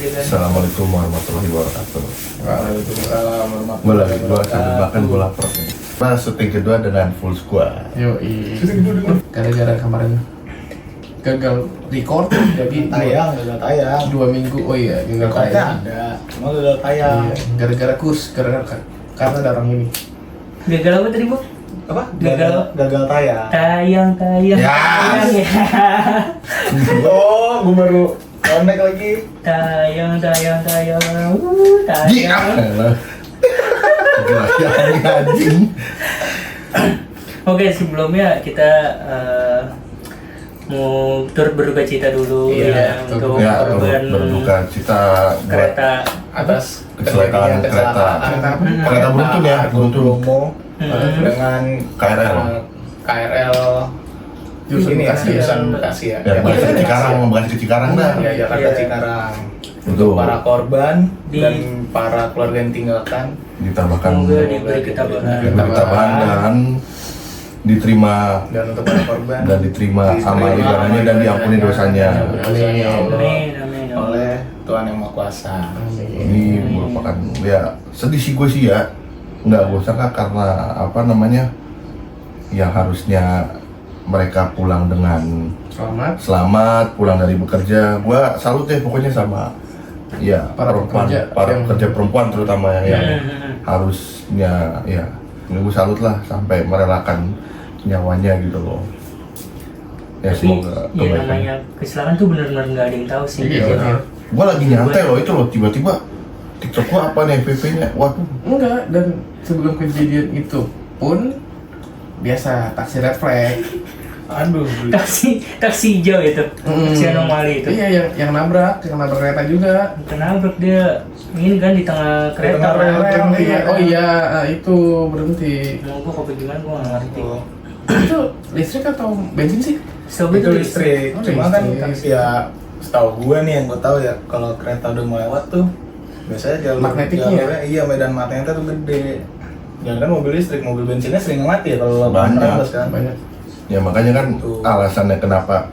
gitu kan. Assalamualaikum warahmatullahi wabarakatuh. Waalaikumsalam Gue lagi warahmatullahi gue sambil makan gue lapar nih. Nah, syuting kedua dengan full squad. Yoi. Gara-gara kemarin gagal record jadi gagal tayang 2 minggu. Oh iya, gagal Rekodnya tayang. ada, cuma gagal tayang. Iya, gara-gara kurs, karena ada orang ini. Gagal apa tadi, Bu? Apa? Gagal tayang. tayang. Ya. Tayang ya. Oh, gue baru connect lagi. Tayang. Iya. Anjing. Oke, sebelumnya kita mau turut berduka cita dulu Iya, untuk Ya, korban berduka cita buat kereta. Atas kecelakaan kereta. Kereta beruntun ya, beruntun. Bromo Hmm. dengan KRL. KRL Jurusan ini ya, Bekasi ya. jurusan Bekasi ya. Ya, Bekasi ke Cikarang, Bekasi ke Cikarang dah. Ya, Jakarta Iya. Cikarang. Betul. Untuk para korban Di- dan para keluarga yang tinggalkan. Ditambahkan Semoga diberi ketabahan. ketabahan dan diterima Dan untuk para korban dan diterima amal ibadahnya dan diampuni dosanya. Dosanya Allah Amin. oleh Tuhan Yang Maha Kuasa. Ini merupakan ya sedih sih gue sih ya, nggak gue sangka karena apa namanya yang harusnya mereka pulang dengan selamat pulang dari bekerja. Gue salut deh pokoknya sama ya Para perempuan, pekerja para yang- pekerja perempuan terutama yang Hmm. harusnya ya gue salut lah sampai merelakan nyawanya gitu loh. Ya Tapi semoga ya kebaikan. namanya kecelakaan tuh benar-benar nggak ada yang tahu sih. Iya, benar. Gue lagi nyantai loh itu loh tiba-tiba TikTok gua apa nih FVP-nya, waduh. Enggak, dan sebelum kejadian itu pun biasa taksi red flag. Aduh, taksi hijau itu, taksi anomali itu. Iya, yang nabrak kereta juga. Kenabrak dia ini kan di tengah kereta. tengah rel. Iya, oh iya, itu berhenti. Mau gua apa gimana gua nggak ngerti. Itu listrik atau bensin sih? Setahu itu gua listrik. Oh, Cuma kan listrik. ya setahu gue nih yang gue tahu ya kalau kereta udah mau lewat tuh biasanya Magnetiknya jalurnya, iya medan magnetnya tuh gede. Jangan kan mobil listrik, mobil bensinnya sering mati ya kalau Banyak. menerobos kan. Banyak. Ya makanya kan Tuh. alasannya kenapa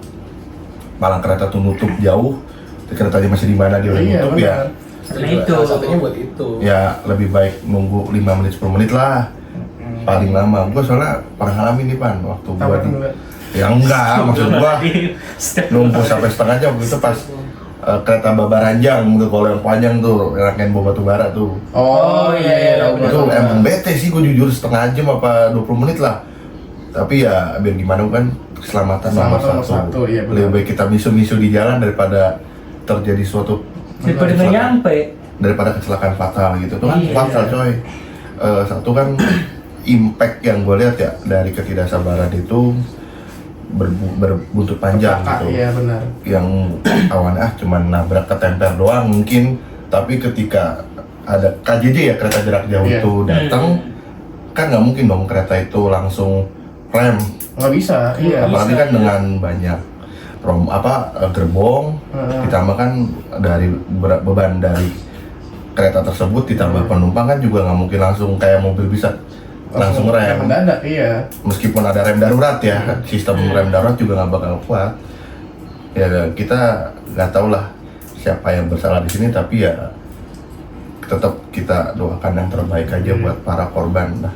malah kereta tuh nutup jauh, keretanya masih di mana dia udah Iya, nutup ya. benar. Karena itu. Salah satunya buat itu. Ya lebih baik nunggu 5 menit 10 menit lah paling lama. Gua soalnya pernah ngalamin nih Pan waktu gua Tabrakan di juga. ya enggak maksud gua nunggu sampai setengah jam itu pas kereta Babaranjang tuh kalau yang panjang tuh rangkaian bom batu bara tuh. Oh iya, tahu Itu gua. emang bete sih gue jujur setengah jam apa 20 menit lah. Tapi ya biar gimana kan keselamatan nomor Keselamatan nomor satu. satu, iya benar. Lebih baik kita misu-misu di jalan daripada terjadi suatu daripada nggak nyampe. daripada kecelakaan fatal gitu. Itu kan Iya. fatal coy. Satu kan impact yang gue lihat ya dari ketidaksabaran itu berbuntut panjang Kakak, gitu. iya benar. Yang awalnya cuman nabrak ketemper doang mungkin, tapi ketika ada KJJ ya kereta jarak jauh Iya. itu datang kan nggak mungkin dong kereta itu langsung rem, Nggak bisa, iya. apalagi bisa, kan dengan banyak gerbong, ditambah kan dari beban dari kereta tersebut ditambah penumpang kan juga nggak mungkin langsung kayak mobil bisa langsung rem. Mendadak, iya. Meskipun ada rem darurat ya, sistem rem darurat juga nggak bakal kuat. Ya kita nggak tahu lah siapa yang bersalah di sini, tapi ya tetap kita doakan yang terbaik aja buat para korban lah.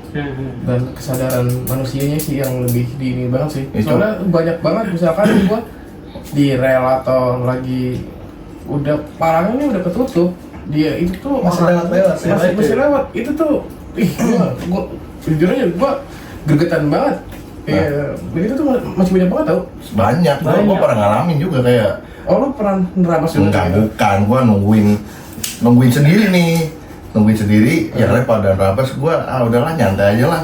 Dan kesadaran manusianya sih yang lebih di ini banget sih. Itu. Soalnya banyak banget misalkan gua di rel atau lagi udah parahnya ini udah ketutup, dia itu tuh Masih orang- lewat-lewat, masih lewat. Itu tuh gua jujur aja gua gregetan banget. Iya, begitu tuh masih banyak banget tau. Banyak, gua Banyak. pernah ngalamin juga kayak Oh lu pernah nerabas juga enggak gitu? bukan, gua nungguin sendiri nih, yang lain pada nerabas, gua udahlah nyantai aja lah.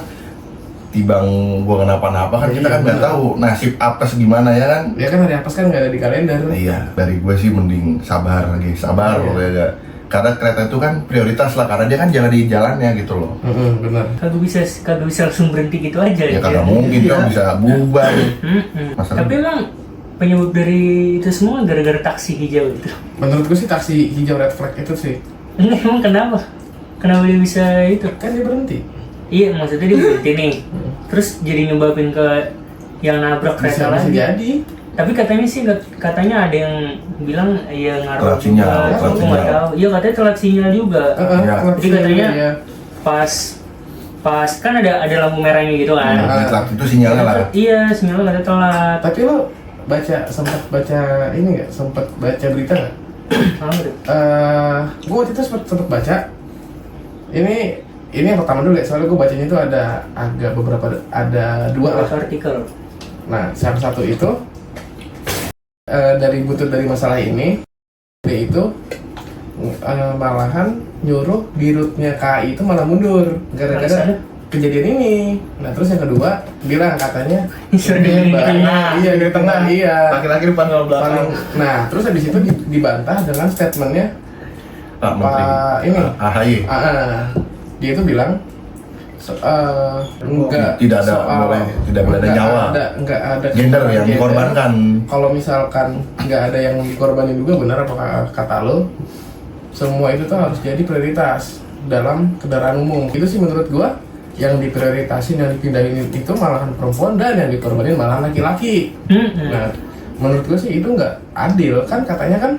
Tibang gua kenapa-napa kan kita Iya, kan nggak benar. tahu nasib apes gimana ya kan. Ya kan hari apes kan nggak ada di kalender. Iya, dari gue sih mending sabar Iya. ya. Karena kereta itu kan prioritas lah, karena dia kan jalan di jalannya gitu loh. Benar. Kagak bisa langsung berhenti gitu aja. Ya gitu kagak mungkin Iya. kan bisa bubar. Masalah- Tapi emang penyebab dari itu semua gara-gara taksi hijau itu. Menurut gue sih taksi hijau red flag itu sih. Enggak, emang kenapa? Kenapa dia bisa itu? Kan dia berhenti. Iya, maksudnya dia berhenti nih. Terus jadi nyebabin ke yang nabrak Bisa kereta lagi. jadi. Tapi katanya sih katanya ada yang bilang ya ngaruh Telat sinyal, juga. telat Aku nggak sinyal. tahu. Iya katanya telat sinyal juga. Iya. Jadi katanya pas kan ada lampu merahnya gitu kan. Telat itu sinyalnya lah. Iya, sinyalnya katanya telat. Tapi lo sempat baca ini nggak? Sempat baca berita nggak? Apa tuh? Gue waktu itu sempat baca. Ini yang pertama dulu ya, soalnya gue bacanya itu ada dua lah. Artikel. Nah, salah satu itu dari buntut dari masalah ini, dia itu malahan nyuruh dirutnya KAI itu malah mundur gara-gara Alasannya? kejadian ini. Nah, terus yang kedua bilang katanya Di tengah. iya di tengah, iya. Laki-laki depan kalau belakang. Nah, terus habis itu dibantah dengan statementnya Pak Menteri Pak ini. AHY. Dia itu bilang enggak Tidak ada boleh ada nyawa. enggak ada Gender yang dikorbankan. Kalau misalkan nggak ada yang dikorbanin juga, benar apa kata lo, semua itu tuh harus jadi prioritas dalam kendaraan umum. Itu sih menurut gua yang diprioritasin, yang dipindahin itu malahan perempuan, dan yang dikorbanin malah laki-laki. Nah, menurut gua sih itu nggak adil. Kan katanya kan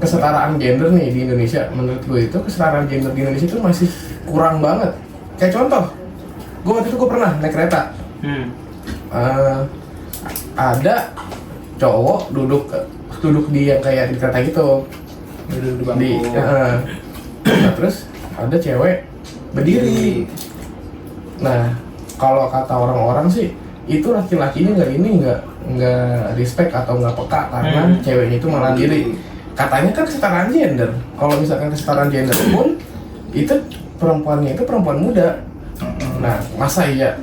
kesetaraan gender nih di Indonesia. Menurut gue itu kesetaraan gender di Indonesia itu masih kurang banget. Kayak contoh, gue waktu itu gue pernah naik kereta. Ada cowok duduk di yang kayak di kereta gitu, Duduk di bangku. nah, terus ada cewek berdiri. Nah, kalau kata orang-orang sih itu laki-lakinya nggak respect atau nggak peka karena ceweknya itu malah diri. Katanya kan kesetaraan gender. Kalau misalkan kesetaraan gender pun itu perempuannya itu perempuan muda. Nah, masa iya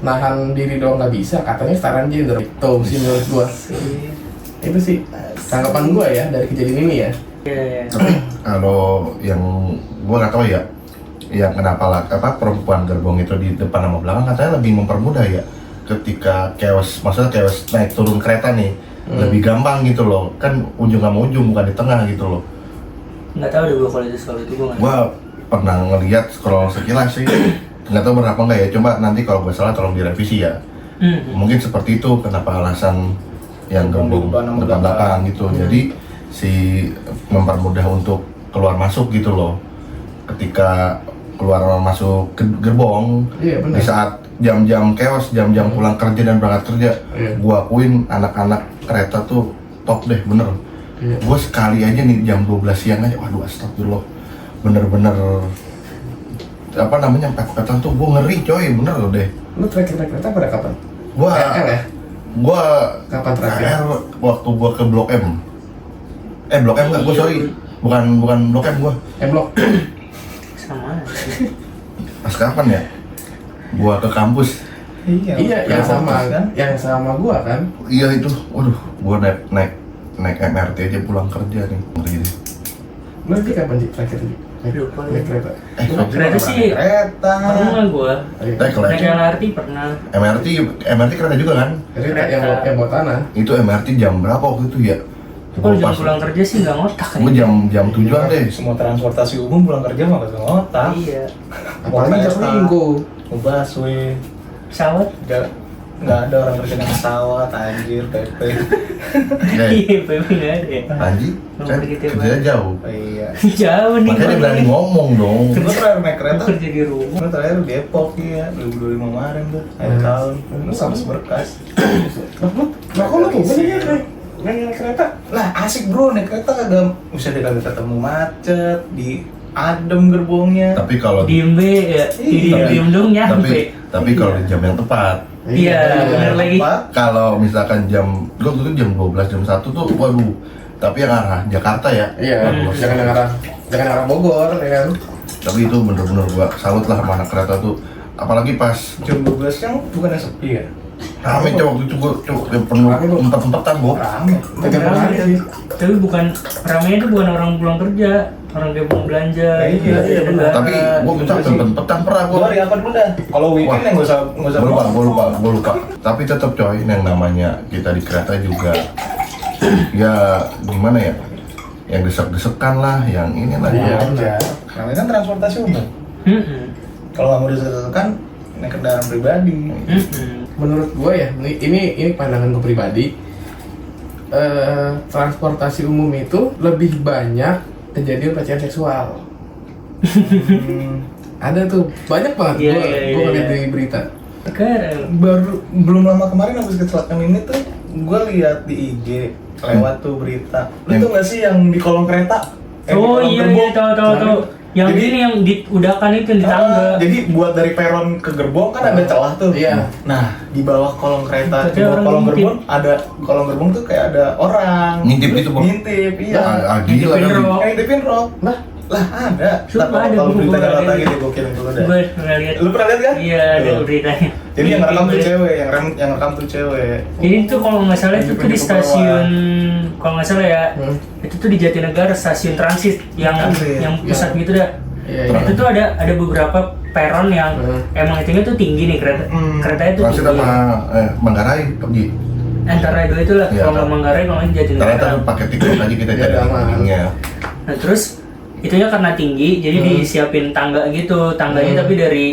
nahan diri doang nggak bisa? Katanya kesetaraan gender. Itu sih menurut gua. Itu sih tanggapan gua ya dari kejadian ini ya. Tapi kalau yang gua nggak tahu ya, yang kenapa perempuan gerbong itu di depan sama belakang katanya lebih mempermudah ya. Ketika maksudnya chaos naik turun kereta nih, lebih gampang gitu loh. Kan ujung sama ujung, bukan di tengah gitu loh. Nggak tahu deh gua kalau itu soal itu gua nggak tahu. Gua pernah ngeliat scroll sekilas sih, nggak tahu berapa enggak ya. Coba nanti kalau gue salah tolong direvisi ya. Mungkin seperti itu kenapa alasan yang gerbong depan belakang gitu. Jadi si mempermudah untuk keluar masuk gitu loh. Ketika keluar masuk gerbong, Iya, benar. di saat jam-jam chaos, jam-jam pulang kerja dan berangkat kerja, gua akuin anak-anak kereta tuh top deh, bener. Gua sekali aja nih jam 12 siang aja, waduh astagfirullah, bener-bener apa namanya, pet-petan tuh gua ngeri coy, bener loh deh. Lu terakhir naik kereta pada kapan? Gua KL ya? gua Kapan terakhir? waktu gua ke Blok M. Blok M enggak, gua sorry. Bukan Blok M gua. Blok. Sama. Pas kapan ya? Gua ke kampus. Iya, yang sama kan? yang sama gua kan. Iya itu, waduh, gua naik MRT aja pulang kerja nih. Ngeri deh. Lu di kapan sih terakhir Lupa. naik kereta? Kereta sih Kereta. pernah gua. Naik Naik LRT pernah. MRT kereta juga kan? Kereta yang bawa tanah. Itu MRT jam berapa waktu itu ya? Kalau jam pulang kerja sih nggak ngotak Gue nih. jam 7-an deh. Semua transportasi umum pulang kerja mah kagak ngotak. Iya. Apalagi jam minggu. Busway. Pesawat. Nggak ada orang kerja naik pesawat, anjir, PP. Iya, PP nggak ada ya. Anjing, kan Nomor gitu, kerjanya jauh. Oh, iya. Jauh nih. Makanya dia berani ngomong dong. Gue terakhir naik kereta. Gua kerja di rumah. Gue terakhir di Depok ya, 2025 kemarin tuh, akhir tahun. Lu sama berkas. Nah, kok lu tuh bener naik kereta? Lah asik bro, naik kereta kagak bisa kagak ketemu macet, di adem gerbongnya. Tapi kalau Diem be ya. Iya. Diem dong nyampe. tapi kalau di jam yang tepat. Iya, bener lagi. Kalau misalkan jam, gue tuh jam 12, jam 1 tuh, waduh. Tapi yang arah Jakarta ya. Iya, jangan arah Bogor ya kan. Tapi itu bener-bener gua salut lah sama anak kereta tuh. Apalagi pas Jam 12 kan bukannya sepi ya? rame coy waktu itu gua penuh Rame, Bu. empat-empatan gua. Rame. Tiap hari sih. Tapi bukan ramainya itu bukan orang pulang kerja, orang dia mau belanja. Iya, benar. Tapi gua sampai empat-empatan pernah Gue gua. hari apa dulu dah? Kalau weekend ya nggak usah Gua lupa. Tapi tetap coy, yang namanya kita di kereta juga ya gimana ya? Yang desek-desekan lah, yang ini lah. Iya. Namanya kan transportasi umum. Kalau nggak mau desekan, naik kendaraan pribadi. Menurut gue ya, ini pandangan gue pribadi. transportasi umum itu lebih banyak kejadian pelecehan seksual. Ada tuh banyak banget. Iya, Gue iya, ngeliat iya. di berita. Sekarang Belum lama kemarin habis kecelakaan ini tuh gue lihat di IG lewat tuh berita. Lu tuh nggak sih yang di kolong kereta? Yang di oh kolong iya gerbong? tahu. Yang Jadi- ini yang diudakan itu yang di tangga. Jadi buat dari peron ke gerbong kan ada celah tuh. Iya. Nah, di bawah kolong kereta, di Berarti bawah orang kolong ngintip. gerbong ada kolong gerbong tuh kayak ada orang. Ngintip gitu, Bang? Ngintip, iya. Gila Ngintipin kan. rok. Kayak ngintipin rok. Lah ada. Sumpah Ntar ada, kalau gua berita pernah lewat lagi lihat. deh, gue kirim dulu deh. Gue pernah lihat. Lu pernah lihat kan? Iya ada Tuh. beritanya. Jadi yang rekam tuh Ngintip. cewek, yang rekam tuh cewek. Jadi itu kalau nggak salah itu tuh di Ngintipin ke bawah. stasiun, kalau nggak salah ya, itu tuh di Jatinegara stasiun transit yang Transit, pusat gitu dah. Iya, Nah, itu tuh ada beberapa peron yang emang itunya tuh tinggi nih keretanya tuh Transit tinggi. apa Manggarai pergi. Antara dua itulah, Iya, kalau nggak kan. Manggarai kalau nggak Jatinegara. Ternyata pakai TikTok aja kita Iya, cari aman. linknya. Nah terus itunya karena tinggi, jadi disiapin tangga gitu, tangganya tapi dari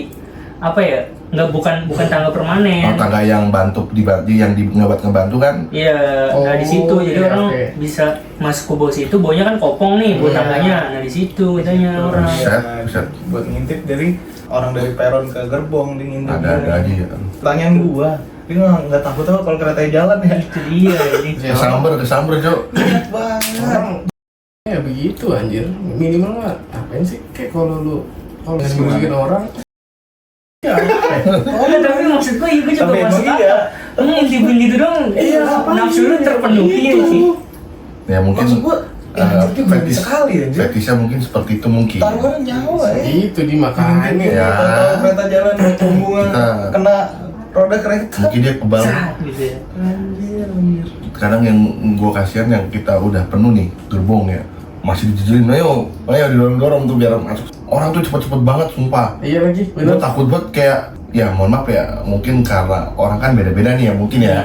apa ya? Bukan tangga permanen. Oh, tangga yang bantu yang ngebantu kan? Iya, nah di situ jadi iya, orang oke. bisa masuk ke bawah situ, bawahnya kan kopong nih buat Iya. tangganya. Nah di situ katanya orang. Buset. Buat ngintip dari orang dari peron ke gerbong di ngintip. Ada aja ya. Pertanyaan gua, dia nggak takut apa kalau keretanya jalan ya? Itu dia ini. Kesamber, Cok. Lihat banget. Orang ya begitu anjir. Minimal mah apain sih kayak kalau ngomongin orang. Ya, Oh enggak, tapi maksud gue juga Tapi masuk emang iya. akal. Ngintipin gitu dong. Iya, ngapain Nafsu lu sih? terpenuhi sih. Ya mungkin Maksud gua, ya anjir dia berani sekali anjir. fetisnya mungkin seperti itu mungkin. Taruhan nyawa ya. itu dimakanya. Ya. Tahu kereta jalan punggungan Kita- kena roda kereta. Mungkin dia kebal. Saat gitu ya. Anjir. Kadang yang gua kasihan yang kita udah penuh nih gerbong ya, masih dijejelin, ayo didorong-dorong tuh biar masuk. Orang tuh cepet-cepet banget sumpah. Iya lagi, Gue benar. takut banget kayak, ya mohon maaf ya, mungkin karena orang kan beda-beda nih ya mungkin ya.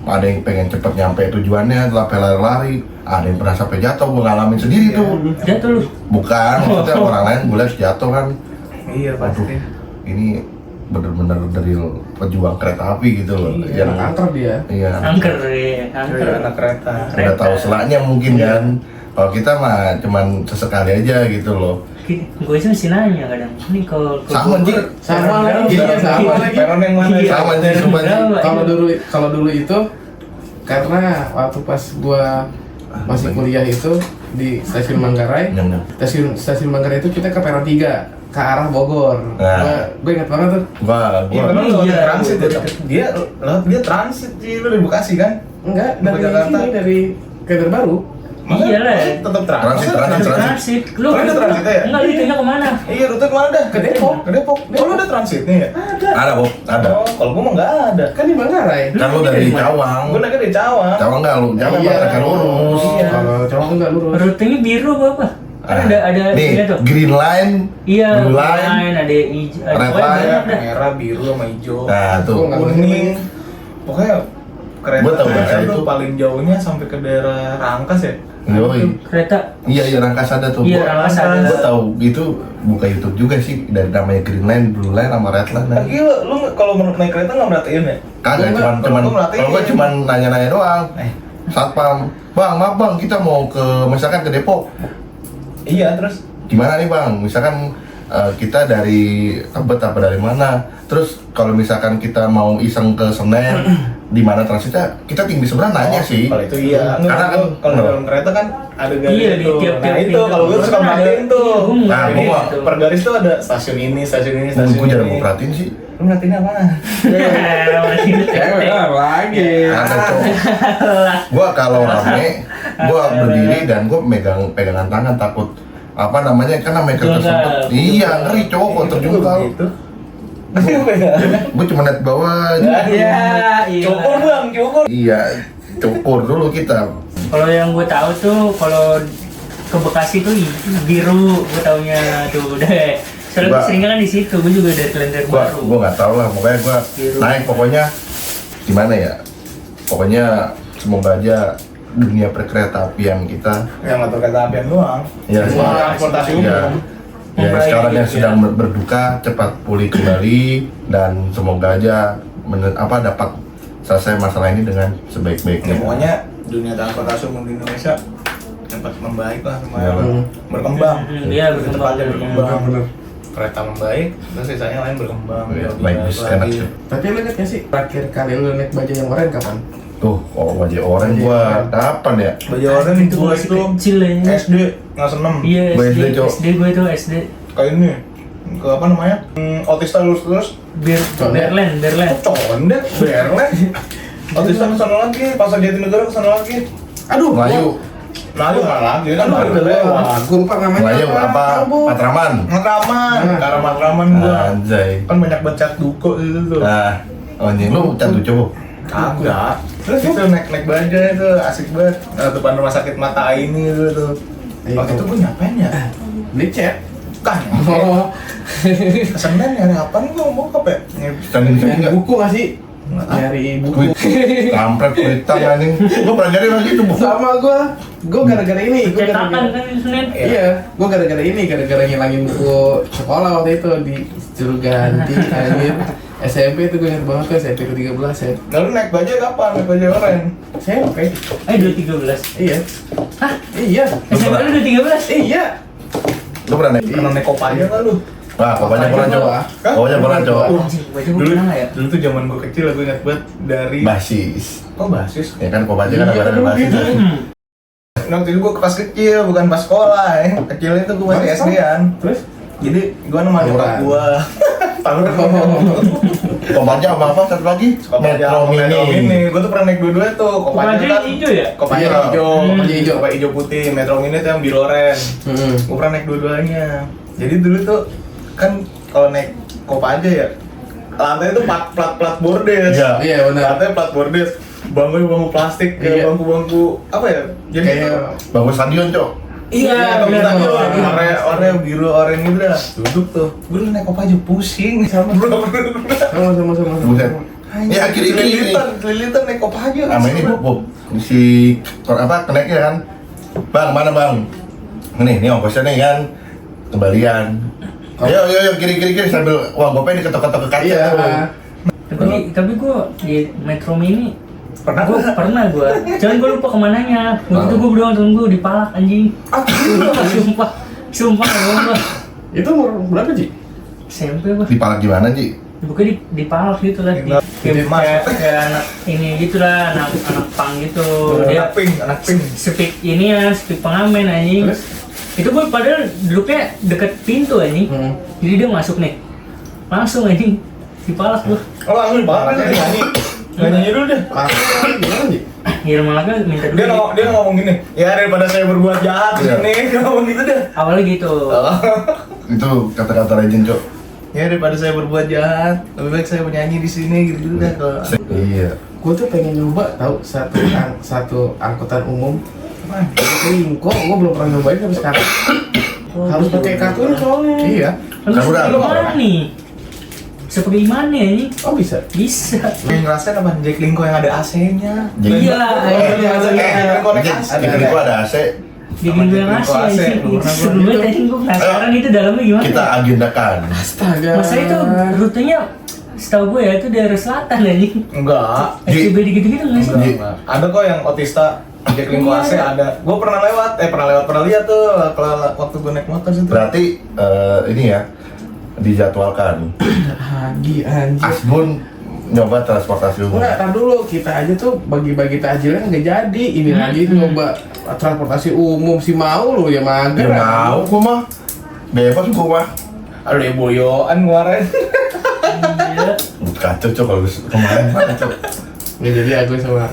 Ada yang pengen cepet nyampe tujuannya, sampai lari-lari. Ada yang pernah sampai jatuh, gue ngalamin sendiri tuh. Jatuh lu. Bukan, maksudnya orang lain gue lihat jatuh kan. Iya Waduh, pasti. ini bener-bener dari pejuang kereta api gitu loh. Iya, Yang kanker dia. iya, Angker ya, angker. Cewek anak kereta. udah tahu selaknya mungkin kan. Kalau kita mah cuman sesekali aja gitu loh. Gue sih mesti nanya kadang. Ini kalau Sama gua- anjir. Sama lagi, Iya, iya, sama lagi. Peron yang mana? Iya. Sama anjir, sumpah anjir. Kalau dulu itu karena waktu pas gua masih kuliah itu di stasiun Manggarai. Nyam-nyam. Stasiun Manggarai itu kita ke peron 3 ke arah Bogor. Nah. Gue ingat banget tuh. Iya, Gua memang Iya, lewat transit ya. iya. Dia transit sih, lu dari Bekasi kan? Enggak, Mau dari Jakarta. sini dari Kader Baru. Masa Iyalah. tetap transit. Transit. Transit. Lu Oh, itu transitnya ya? Enggak, lu itunya kemana? Iya, rute kemana dah? Ke Depok. Ke Depok. Oh, lu udah transitnya ya? ada Bob, ada. Oh, kalau gua mah nggak ada. Kan di Manggarai. Kan lu dari Cawang. Gua naiknya dari Cawang. Cawang enggak lu, Cawang Iya. mereka lurus. Iya. Kalau cowok enggak lurus. Rutenya biru apa? Kan Ah, ada nih, ininya tuh. green line, Iya, blue line. ada hijau, ada red pokoknya line. banyak dah. Merah, biru, sama hijau. Nah, tuh. Gua nggak Kuning. Pokoknya kereta Gua tahu KRL bahasa tuh itu. paling jauhnya sampai ke daerah Rangkas ya. Yoi. Kereta. Iya, Rangkas ada tuh. Iya, Rangkas ada. Gua tahu itu buka YouTube juga sih dari namanya green line, blue line sama red line. Kan gila, lu kalau naik kereta nggak merhatiin ya? Kagak, Gua cuman gua merhatiin. kalau gua cuman nanya-nanya doang. Eh. Satpam, bang, maaf bang, kita mau ke misalkan ke Depok. Iya, terus Gimana nih bang? Misalkan kita dari Tebet apa dari mana? Terus kalau misalkan kita mau iseng ke Senen, di mana transitnya? Kita tinggi sebenarnya nanya sih. kalau itu iya. Karena Karena kan- kalau di dalam kereta kan ada garis Iya, di tuh. tiap-tiap Nah itu pintu. kalau gue suka Kan ada- merhatiin tuh. iya, gua Nah, Jadi, gua- per garis tuh ada stasiun ini, stasiun ini, stasiun Gue ini. jarang gue perhatiin sih. Lu merhatiin apa? Cewek lah lagi. Ada cowok. Gua kalau rame, gua berdiri dan gua pegangan tangan takut apa namanya kan namanya kereta Jungkal. sempet. Iya ngeri cowok kalau terjungkal. Gitu. Gua cuma liat bawah aja. Iya, iya. Cukur bang, cukur. Iya, cukur dulu kita. Kalau yang gue tahu tuh kalau ke Bekasi tuh biru, gue taunya tuh deh. Soalnya Gua- gue seringnya kan di situ, gue juga dari Klender Baru. Gua nggak tahu lah, pokoknya gua Biru. naik pokoknya gimana ya. Pokoknya semoga aja dunia perkeretaapian kita Yang ngatur kereta apian doang. ya Semua transportasi umum. ya, ya Membaik sekarang yang gitu sedang ya. berduka cepat pulih kembali dan semoga aja dapat selesai masalah ini dengan sebaik-baiknya. Pokoknya dunia transportasi umum di Indonesia cepat membaik lah, Iya, lumayan berkembang. Iya, berkembang. Cepatnya berkembang. Bener. Kereta membaik, terus sisanya lain berkembang. Iya, lebih bagus, baik enak lagi. sih. Tapi lu inget gak sih terakhir kali lu naik bajaj yang oranye kapan? Tuh, kalau wajah orang Bajaj gua oranye. kapan ya? Baju orang Itu gua masih itu kecil ya. SD kelas 6. Iya, Gua SD, Cok. SD gue itu SD. Kayak ini. Ke apa namanya? Otista lulus terus Berland. condet, berlet. Otista ke sana lagi, Pasar Jatinegara ke sana lagi. Aduh, Melayu, Lalu mana lagi kan Aduh, baru udah lewat. gue lupa namanya. Melayu apa? Matraman. Matraman, ke arah Matraman gua. Anjay. Kan banyak becak duko di situ tuh. Nah, anjing lu cat lucu. Kagak. Terus itu naik bajaj itu asik banget. Depan rumah sakit Mata Aini itu tuh. Waktu itu gue ngapain ya? Beli cat. Kan. Oh, Senen nyari apaan gue mau apa ya? Standing nyari enggak? buku gak sih? Nyari buku. Kampret kuitang anjing. Gua pernah jadi lagi itu buku. Sama gue gara-gara ini. Gua Cetakan gara-gara- kan di Senin. Iya, gue gara-gara ini, gara-gara ngilangin buku sekolah waktu itu disuruh ganti anjir. SMP itu gue ingat banget tuh, SMP ke-13 ya. Lalu naik bajaj kapan? Naik bajaj orang. SMP? 2013. Iya. Hah? Iya. SMP lu udah 13? Iya. Lu pernah naik? Pernah naik Kopaja nggak lu? Wah, pokoknya pernah coba. Hah? Pokoknya pernah coba. Baju gue pernah nggak ya? Dulu tuh zaman gue kecil gue ingat banget dari. Basis. Kok basis? Ya kan Kopaja kan Iya, ada dulu basis. gitu. Waktu itu gue pas kecil, bukan pas sekolah ya. Kecilnya tuh gue masih Masa? SD-an. Terus? Jadi gue nemani Tawuran. bokap gue. Tawuran. Kopaja sama apa satu lagi? Metro Mini. Gue tuh pernah naik dua-duanya tuh. Kopaja kan yang hijau ya? Kopaja Iya. hijau, Kopaja hijau. Kopaja hijau putih. Metro Mini tuh yang biru oren. Gue pernah naik dua-duanya. Jadi dulu tuh kan kalau naik Kopaja ya, lantai itu plat bordes. Iya. Iya benar. Lantai plat bordes. Bangku plastik kayak Iya. bangku apa ya? Jadi Kayak Bagus stadion, Cok. iya, benar. warna biru oranye gitu dah. Duduk tuh. Gue dulu naik Kopaja pusing. Sama. Bro. sama. Buset. Ya kiri-kiri. Kelilitan naik Kopaja. Sama ini Bob. Si apa kenaiknya kan? Bang, mana Bang? Ini ongkosnya nih kan kembalian. Yo kiri sambil wah gopeng diketok-ketok ke kaca. Iya. Tapi gue di Metro Mini Pernah pernah gue. Cuman gue lupa kemananya. Waktu itu gue berdua nonton gue dipalak anjing. Sumpah gue. Itu umur berapa sih? SMP gue. Dipalak gimana, Ji? Bukan dipalak gitu lah. Jadi Kayak anak ini gitu lah, anak pang gitu. Dia anak pink. speak ini ya, speak pengamen anjing. Terus? Itu gue padahal duduknya deket pintu anjing. Jadi dia masuk nih. Langsung anjing dipalak gue. Oh, langsung banget dia nyanyi. Nyanyi dulu deh. Gimana sih? Ya malah kan minta Dia duit. ngomong gini, ya daripada saya berbuat jahat Iya. ini, dia ngomong gitu deh. Awalnya gitu. Itu kata-kata legend, Cok. Ya daripada saya berbuat jahat, lebih baik saya menyanyi di sini gitu deh kalau. Iya. Gue tuh pengen nyoba tahu satu angkutan umum. Lingko, gue belum pernah nyobain sampai sekarang. Harus pakai kartu ini soalnya. Iya. Kan Kan udah, seperti gimana nih? Seperti gimana anjing? Oh bisa. Bisa. Yang ngerasain apa? Jack Linko yang ada AC-nya. Iya, Jadi gua ada AC. Bikin gue ngasih anjing. Sebelumnya tadi gue penasaran itu dalamnya gimana. Kita agendakan. Astaga. Masa itu rutenya setahu gue ya itu daerah selatan anjing. Enggak. SCB gitu-gitu nggak sih? Enggak. Ada kok yang otista Jack Linko AC ada. Gue pernah lihat tuh waktu gue naik motor situ. Berarti ini ya dijadwalkan. Lagi anjir. Asbun nyoba transportasi umum. Enggak, tar dulu kita aja tuh bagi-bagi takjilnya nggak jadi. Ini lagi nyoba transportasi umum si mau lu ya mager. Gak mau, gua mah bebas gua mah. Ada ya boyoan kemarin. Iya. Kacau, Cok, kalau kemarin kacau. Nggak jadi aku sama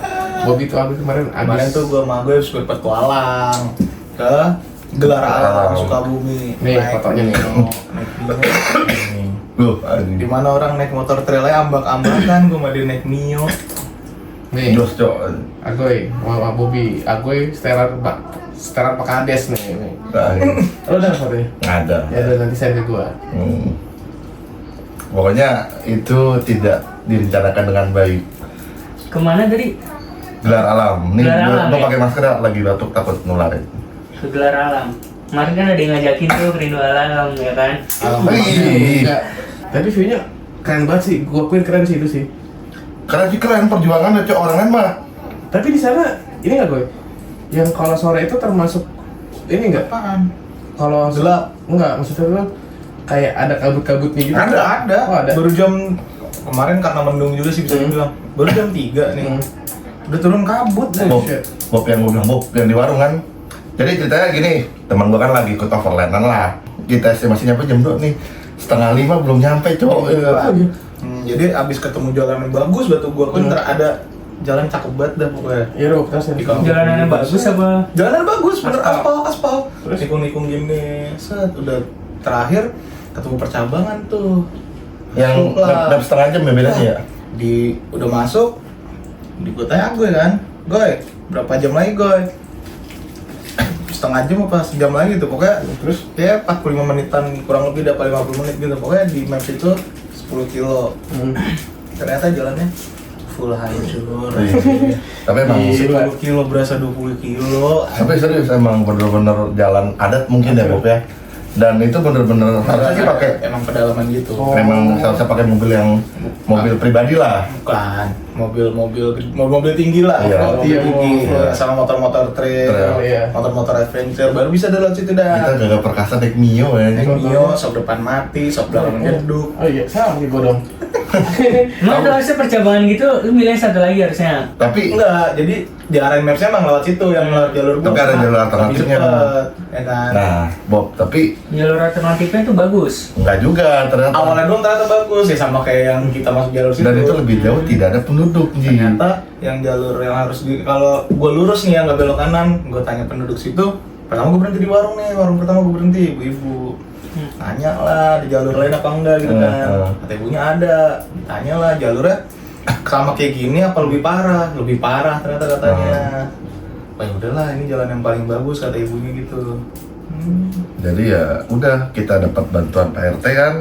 Bobby tuh aku kemarin Kemarin tuh gue sama gue harus berpetualang ke Gelar Alam Sukabumi. Nih, fotonya nih. Naik Mio. Loh, Di mana orang naik motor trailnya ambak-ambakan, gue mah dia naik Mio. Nih, Jos, Cok. Agoy, sama Bobby. Agoy seteran Pak Kades nih. Nah, ini Lo udah fotonya? nggak ada. Ya udah nanti send ke gua. Pokoknya itu tidak direncanakan dengan baik. Kemana tadi? Gelar alam. Nih, Gelar alam, gua ya? pakai masker lagi batuk takut nularin. Ke Gelar Alam. Kemarin kan ada yang ngajakin tuh ke Rindu Alam ya kan? Wih. Enggak. Tapi view-nya keren banget sih. Gua akuin keren sih itu sih. keren perjuangan cok orang lain mah. Tapi di sana ini nggak gue? Yang kalau sore itu termasuk ini nggak? Apaan? Kalau Gelap. Enggak, maksudnya tuh kayak ada kabut-kabutnya gitu. Ada. Oh, ada. Baru jam kemarin karena mendung juga sih bisa dibilang. Baru jam 3 nih. Udah turun kabut deh. Bob yang gue bilang Bob yang di warung kan. Jadi ceritanya gini, teman gue kan lagi ikut overlandan lah. Kita estimasi nyampe jam 2 nih, 4:30 belum nyampe cowok. Jadi abis ketemu jalan yang bagus batu gua kan ada jalan cakep banget dah pokoknya. Iya, Rob, terus Di kampung. Jalanannya bagus apa? Jalanan bagus, bener Aspal. aspal. Terus? Nikung gini, set udah terakhir ketemu percabangan tuh. Yang Masuk lah. 6,5 jam ya bedanya ya. Udah masuk, gue tanya gue kan, Goy, berapa jam lagi Goy? Setengah jam apa sejam lagi tuh, pokoknya Terus? ya 45 menitan, kurang lebih dapat 50 menit gitu. Pokoknya di maps itu 10 kilo. Ternyata jalannya full hancur. Tapi emang Iya. 10 kilo berasa 20 kilo. tapi serius emang bener-bener jalan adat mungkin ya Bob ya. Dan itu bener-bener harusnya sih pakai Emang pedalaman gitu. Oh. memang seharusnya pakai mobil pribadi lah. Bukan, mobil tinggi lah. Iya. Mobil Iya, tinggi iya. sama motor-motor trail, Trail. Iya. motor-motor adventure baru bisa ada lewat situ Kita dah. jaga perkasa naik Mio ya. Naik Mio, sok depan mati, sok belakang jeduk. Oh iya, sama kayak gue dong. Emang tuh harusnya percabangan gitu, lu milih yang satu lagi harusnya. Tapi Enggak, jadi diarahin mapsnya emang lewat situ yang lewat jalur gua. Tapi ada jalur Lebih alternatifnya. cepet, ya kan. nah Bob, tapi Jalur alternatifnya tuh bagus. enggak juga ternyata. Awalnya doang ternyata bagus ya sama kayak yang kita masuk jalur situ. Dan itu lebih jauh tidak ada penduduk Ji. Ternyata yang jalur yang harus kalau gua lurus nih yang nggak belok kanan, gua tanya penduduk situ. Pertama gua berhenti di warung nih, warung pertama gua berhenti, ibu-ibu. Tanya lah di jalur lain apa enggak gitu kan. Kata ibunya ada. Tanya lah jalurnya sama kayak gini apa lebih parah? Lebih parah ternyata katanya. Wah ya udahlah ini jalan yang paling bagus kata ibunya gitu. Jadi ya udah kita dapat bantuan Pak RT kan.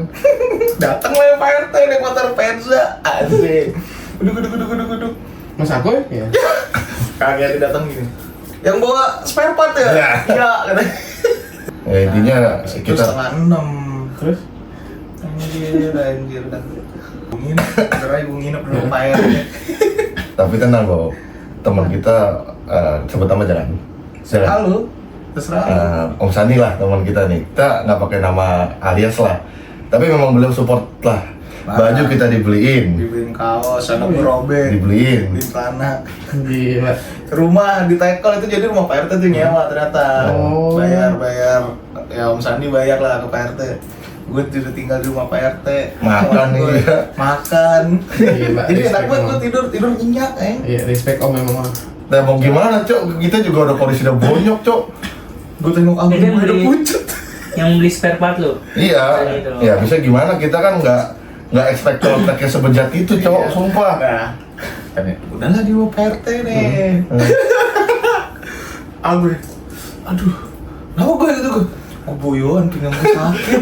Datang lah yang Pak RT naik motor Penza. Asik. Duduk. Mas aku ya? Kagak datang gini. Yang bawa spare part ya? Iya. Iya katanya. Ya intinya Itu kita 5:30. Terus? Anjir kan. Gue nginep dulu Pak RT. tapi tenang Bob. Teman kita sebut nama jangan. Terserah lu. Om Sani lah teman kita nih. Kita nggak pakai nama alias lah. Tapi memang beliau support lah. Baju kita dibeliin, Dibeliin kaos, anak gue robek. dibeliin. Beliin celana. Gila. Rumah di Tekel itu jadi rumah Pak RT tuh nyewa ternyata. Oh. Bayar. Ya Om Sandi bayar lah ke Pak RT. Gue udah tinggal di rumah Pak RT. Makan nih, Gue ya. Makan. Gila, Jadi enak respect banget gue emang. tidur nyenyak Iya, respect om memang. Nah mau gimana cok? Kita juga udah kondisi udah bonyok cok. Gue tengok abang Jadi gue udah beli- pucet. Yang beli spare part lu. Iya, Gitu. ya bisa gimana? Kita kan nggak expect colteknya sebejat itu cok, sumpah. Nah, udahlah di rumah Pak RT nih. Aduh, kenapa gue gitu gue? Gue boyon, pinggang gue sakit.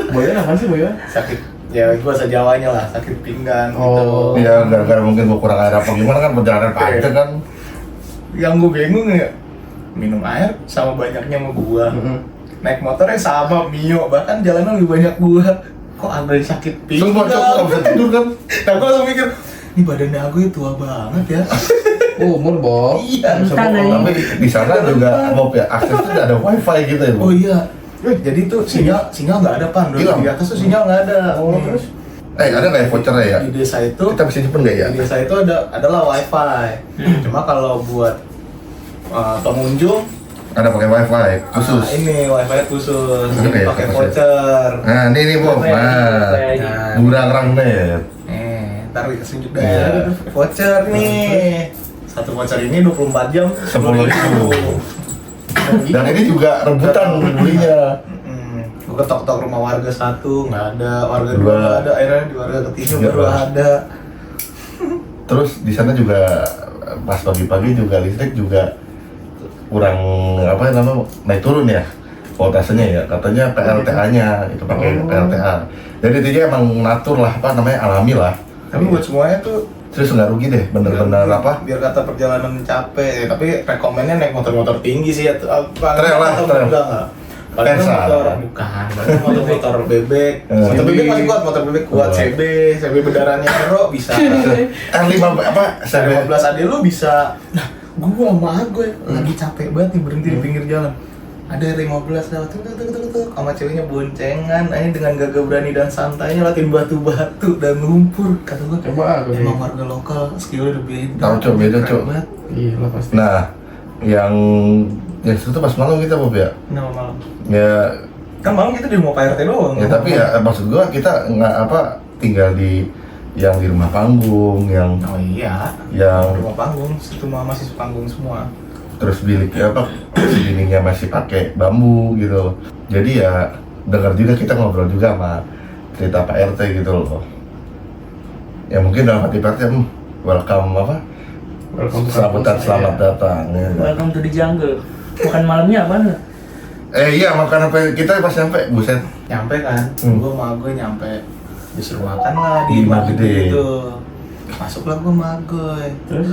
Boyan apa sih Boyan? Sakit, ya gue bahasa Jawanya lah, sakit pinggang Oh. gitu. Iya, gara-gara mungkin gua kurang air apa gimana kan perjalanan panjang kan. Yang gue bingung ya, minum air sama banyaknya sama gua. Naik motornya sama Mio, bahkan jalanan lebih banyak gua. Kok ada yang sakit pinggang? Sumpah cok, nggak bisa tidur kan? Nah gue langsung mikir, ini badannya aku ya tua banget ya. Oh, umur Bob. Iya. Bisa Entar, bohong. Tapi di sana juga Bob ya, aksesnya ada wifi gitu ya. Oh iya. Jadi tuh sinyal nggak ada pan, Hilang. di atas tuh sinyal nggak ada. Oh, terus? Ada nggak ya vouchernya ya? Di desa itu, Kita bisa simpen nggak ya? di desa itu adalah wifi. Cuma kalau buat pengunjung Ada pakai wifi khusus. ini wifi khusus, Oke, jadi pakai oke. voucher. Nah ini Bob, nah Nah, Burang Rangnet. ntar dikasih juga Iya. voucher nih. Satu voucher ini 24 jam 10.000. Dan ini juga rebutan belinya. Gue ketok-ketok rumah warga satu, nggak ada, warga Dua. dua nggak ada, akhirnya di warga ketiga Iya. baru ada. Terus di sana juga pas pagi-pagi juga listrik juga kurang apa namanya naik turun ya voltasenya ya, katanya PLTA-nya itu pakai PLTA. Jadi intinya emang natur lah, apa namanya, alami lah. Tapi buat semuanya tuh Terus nggak rugi deh, bener-bener apa? biar kata perjalanan capek, tapi rekomennya naik motor-motor tinggi sih ya. Trail lah, trail. Enggak. Padahal Versa. motor bukan, padahal motor bebek. Motor bebek masih kuat, motor bebek kuat. CB bedarannya Hero bisa. R5 apa? Saya 15 ade lu bisa. Nah, gua sama gue lagi capek banget nih berhenti di pinggir jalan. Ada R15 lewat tuh sama ceweknya boncengan, ini dengan gagah berani dan santainya latin batu-batu dan lumpur. Kata gua, Coba aku emang nih. warga lokal skillnya udah beda. Tahu, Cok, beda, Keren Cok. banget. Iya lah pasti. Nah, yang itu tuh pas malam kita Bob ya. Nah, malam. Ya, Kan malam kita di rumah Pak RT doang. ya tapi ya maksud gua kita nggak apa tinggal di yang di rumah panggung, yang Oh iya. yang Rumah panggung, situ mah masih panggung semua. terus biliknya apa dindingnya masih pakai bambu gitu. Jadi ya dengar juga kita ngobrol juga sama cerita Pak RT gitu loh. Ya mungkin dalam hati Pak RT welcome apa? Welcome to Selamat kampus selamat saya. datang. Ya. Welcome to the jungle. Bukan malamnya apaan lu? Iya makan apa kita pas nyampe buset. Nyampe kan, gua sama gue nyampe disuruh makan lah Di di Rumah rumah Gede. gede itu. Masuklah gua sama gue. Terus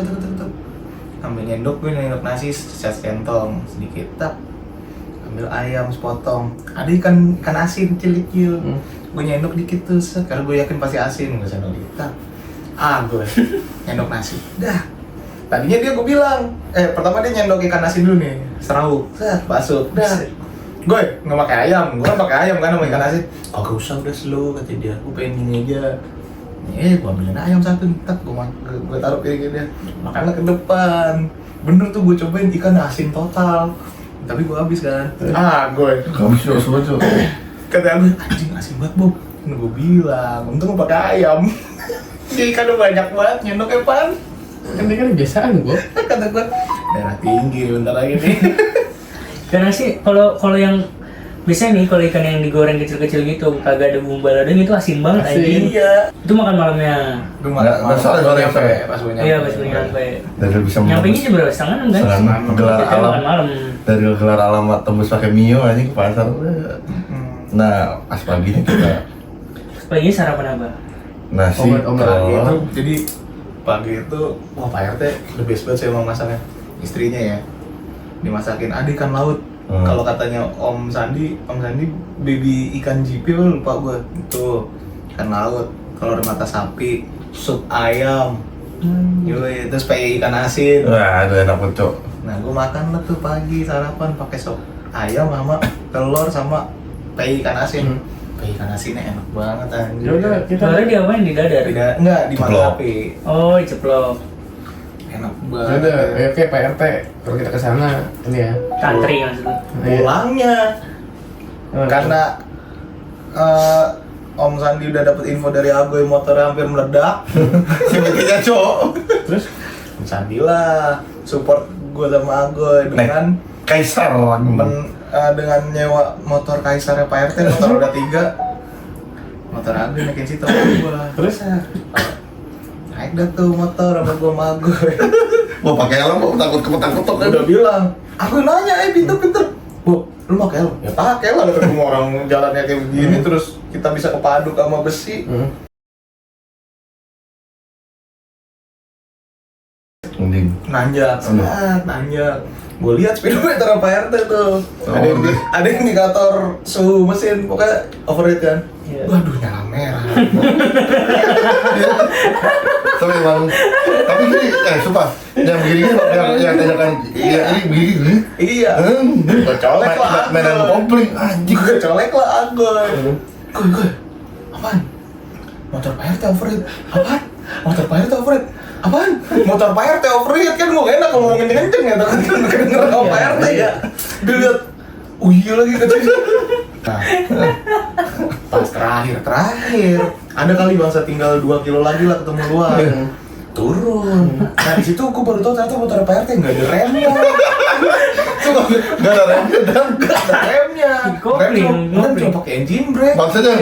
ambil nyendok, gue nyendok nasi secentong sedikit, tak ambil ayam sepotong, ada ikan asin kecil-kecil. Gue nyendok dikit tuh, karena gue yakin pasti asin, gue sendok dikit, tak. Gue nyendok nasi, dah. Tadinya dia gue bilang, pertama dia nyendok ikan asin dulu nih, serau, masuk, dah. Gue nggak pakai ayam, gue kan pakai ayam kan sama ikan asin. Oh gak usah, udah slow kata dia, gue pengen gini aja. Gue ambilin ayam satu, tak gue taruh piringnya dia, makanlah ke depan. Bener tuh gue cobain ikan asin total, tapi gue habis kan. Gue Kamu sih semua tuh. kata gue, anjing asin banget Bob. Gue bilang, untung gue pakai ayam. Dia ikan udah banyak banget, nyendoknya pan. Kan dia kan kebiasaan gua. Kata gue, darah tinggi bentar lagi nih. Karena sih kalau yang biasanya nih kalau ikan yang digoreng kecil-kecil gitu kagak ada bumbu baladanya itu asin banget Asin. anjing. Iya. Itu makan malamnya. Gue Nggak, sore, nyampe, sore. pas gue nyampe. Iya pas gue nyampe. Dan lu bisa Nyampenya jam berapa? Setengah enam kan? Setengah enam. Gelar Kita alam. makan malam. dari gelar alamat tembus pakai Mio aja ke pasar. Nah, pas paginya kita Pagi sarapan apa? nasi Omelet-omelet Pagi itu, telur. jadi pagi itu, wah Pak RT the best banget sih emang masaknya. Istrinya ya, dimasakin ada ikan laut. Kalau katanya Om Sandi baby ikan jipi lupa gue. Itu ikan laut. Kalau ada mata sapi, sup ayam. Yoi, terus pakai ikan asin. Wah, itu enak banget, Cok. Nah, gue makan lah tuh pagi sarapan pakai sop ayam sama telur sama pakai ikan asin. Pakai ikan asinnya enak banget anjir. Ya udah kita Telurnya diapain di dadar? Tidak, enggak di mata Ceplok. sapi. Oh, diceplok. Enak ya banget. udah, ya oke Pak RT. Kalau kita ke sana ini ya. Tantri maksudnya. Iya. Pulangnya Oh, karena Om Sandi udah dapet info dari Agoy motornya hampir meledak. Sebetulnya, Cok. terus Om Sandi lah support gue sama Agoy dengan Kaisar lagi. dengan nyewa motor Kaisarnya Pak RT, motor roda 3. Motor Agoy naikin situ sama gue. Terus? Naik dah tuh motor sama gue sama Agoy. Mau pakai helm, mau takut kepetak-ketok kan? Udah bilang, aku nanya, pinter-pinter. Bu, lu pakai helm? Ya pakai lah, ketemu orang jalannya kayak begini, terus kita bisa kepaduk sama besi. Mending. Nanjak, nanjak. Gue lihat speedometer Pak RT tuh. Oh, Ada indikator suhu mesin, pokoknya overheat kan. Iya. Waduh, nyala merah. Tapi emang, tapi gini, sumpah, yang begini yang tanyakan, ya ini begini, Iya. Gue colek lah. mainan kopling, anjing. Gue colek lah Agoy. Gue, apaan? Motor Pak RT overheat. Apaan? Motor Pak RT overheat. Apaan? Motor Pak RT overheat kan gue gak enak kalau ngomong kenceng-kenceng ya, takut kedenger sama Pak RT ya. Dia liat, oh iya lagi kecil. Nah, pas terakhir ada kali bangsa tinggal 2 kilo lagi lah ketemu luar. Turun. Nah di situ gue baru tahu ternyata motor Pak RT nggak ada remnya. Gak ada remnya dan Nggak ada remnya. Kopling, Rem kopling. cuma pakai engine brake. maksudnya,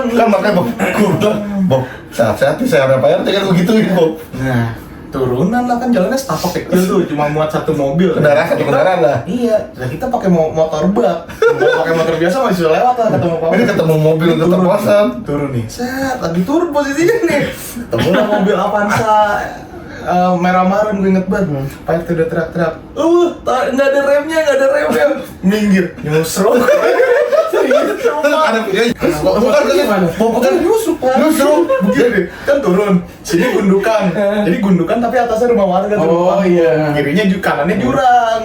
kan makanya Bob, gue bilang, Bob, sehat-sehat saya ada Pak RT kan begituin Bob. Nah, turunan lah kan jalannya setapak kecil tuh, cuma muat satu mobil. Satu kendaraan lah. Iya, nah kita pakai motor bak. Kalau pakai motor biasa masih bisa lewat lah ketemu Pak. Ini ketemu mobil untuk terpasan. Turun nih, set, lagi turun posisinya nih. Ketemu lah mobil Avanza merah marun, gue inget banget. Pak RT udah teriak-teriak, nggak ada remnya, minggir, nyusruk. Ada bukan nyusruk, Pak. Nyusruk. Begini, kan turun, sini gundukan. Jadi gundukan tapi atasnya rumah warga tuh. Oh, iya. Kirinya kanannya jurang.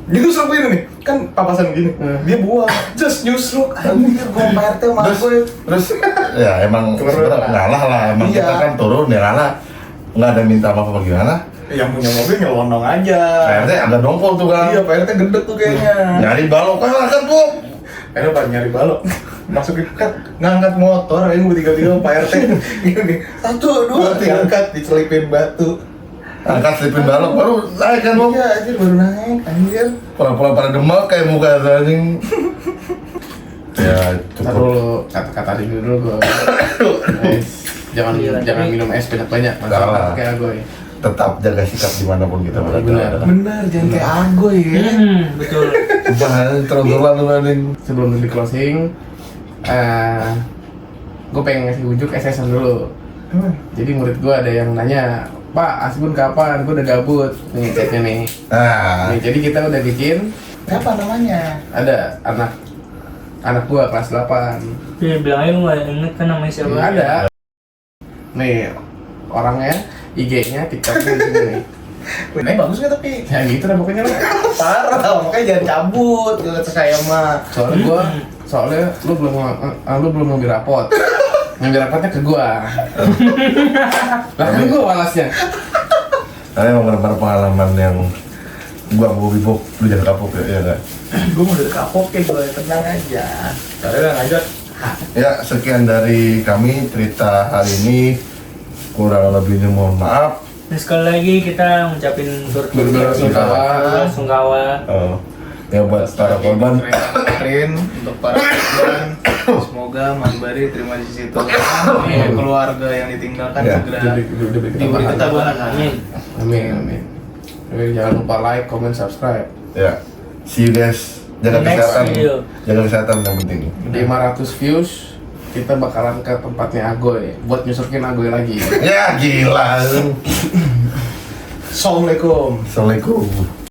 Nyusruk ini nih, kan papasan gini, dia buang, just nyusruk, anjir gue Pak RT sama gue. Terus ya emang sebenarnya ngalah lah, emang Iya. kita kan turun ya ngalah, nggak ada minta maaf apa gimana. Yang punya mobil nyelonong aja. Akhirnya agak dongkol tuh kan. Iya, Pak RT gedek tuh kayaknya. Nyari balok kan tuh. Akhirnya Pak nyari balok, masukin kat, ngangkat motor, akhirnya gue tiga-tiga Pak RT gini, 1, 2, diangkat, dicelipin batu. Angkat selipin balok baru naik kan Bob. Iya, anjir baru naik, anjir. Pulang-pulang pada demak kayak muka anjing. Ya Ntar cukup. dulu, kata-kata dulu gue. Jangan Iya, jangan tapi- minum es banyak-banyak, Salah. masalah kayak gue. Tetap jaga sikap dimanapun kita berada. Benar. Bener, jangan kayak Agoy ya. Betul. Jangan terus-terusan tuh anjing. Sebelum di closing, gue pengen ngasih ujuk SS-an dulu. Jadi murid gue ada yang nanya, Pak, Asbun kapan? Gue udah gabut nih chatnya nih. Nah, Nih, jadi kita udah bikin, Siapa namanya? ada anak gue kelas 8. Ya bilang aja lu nggak inget kan namanya siapa? Ada. Nih orangnya, IG-nya, TikTok-nya di sini nih. Ini bagus nggak tapi? Ya gitu dah pokoknya lah. Parah, makanya jangan cabut, gak saya mah. Soalnya lu belum ngambil rapot. Ngambil rapotnya ke gua. Lah kan gua walasnya. saya emang benar-benar pengalaman yang gua bibuk lu jangan kapok ya kan. Gue mau udah kapok ya gue, tenang aja. Kalian udah ngajak. Ya sekian dari kami cerita hari ini, kurang lebihnya mohon maaf. Dan sekali lagi kita ngucapin turut sungkawa. Ya buat para korban. Kemarin untuk para korban, semoga Mas Bari terima di situ. Keluarga yang ditinggalkan Ya, segera diberi ketabahan. Amin. Amin. Jangan lupa like, comment, subscribe. Ya, see you guys. Jaga Next kesehatan. video. Jaga kesehatan yang penting. 500 views, kita bakalan ke tempatnya Agoy buat nyusurkin Agoy lagi. Ya gila. Assalamualaikum. Assalamualaikum.